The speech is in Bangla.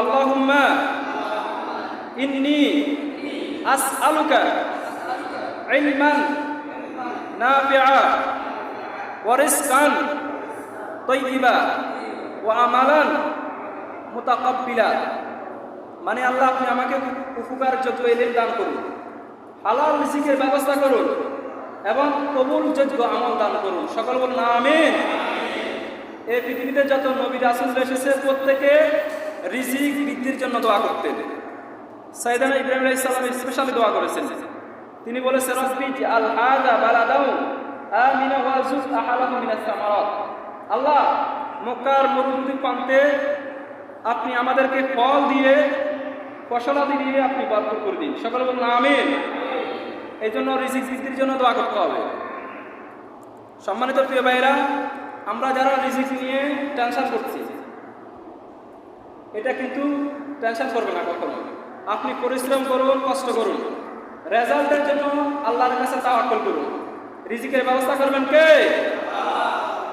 আল্লাহুম্মা ইন্নী আসআলুকা ইলমান নাফিআ ওয়া রিজকান তাইয়্যিবা ওয়া আমালান মুতাকাব্বিলা। মানে আল্লাহ, আপনি আমাকে উপকারযোগ্য ইলম দান করুন, হালাল রিজিকের ব্যবস্থা করুন এবং কবুলযোগ্য আমল দান করুন। সকল বলুন আমিন। এই পৃথিবীতে যত নবী রাসূল এসেছে প্রত্যেকে রিজিক বৃদ্ধির জন্য দোয়া করতেন। সাইয়েদনা ইব্রাহিম আলাইহিস সালাম স্পেশালি দোয়া করেছেন। তিনি বলেছেন, রব্বি জাআল হাযা বালাদাও আমিনা ওয়ারযুক আহলাহু মিনাস সামারাত। আল্লাহ, মক্কার মরুভূমির প্রান্তে আপনি আমাদেরকে ফল দিয়ে, ফসলাদি দিয়ে আপনি বরকত করে দিন। সকলে বলুন আমিন। এই জন্য রিজিক বৃদ্ধির জন্য দোয়া করতে হবে। সম্মানিত প্রিয় ভাইরা, আমরা যারা রিজিক নিয়ে টেনশন করছি, এটা কিন্তু টেনশন করবে না কখনো। আপনি পরিশ্রম করুন, কষ্ট করুন, রেজাল্টের জন্য আল্লাহর কাছে তাওয়াক্কুল করুন। রিজিকের ব্যবস্থা করবেন কে?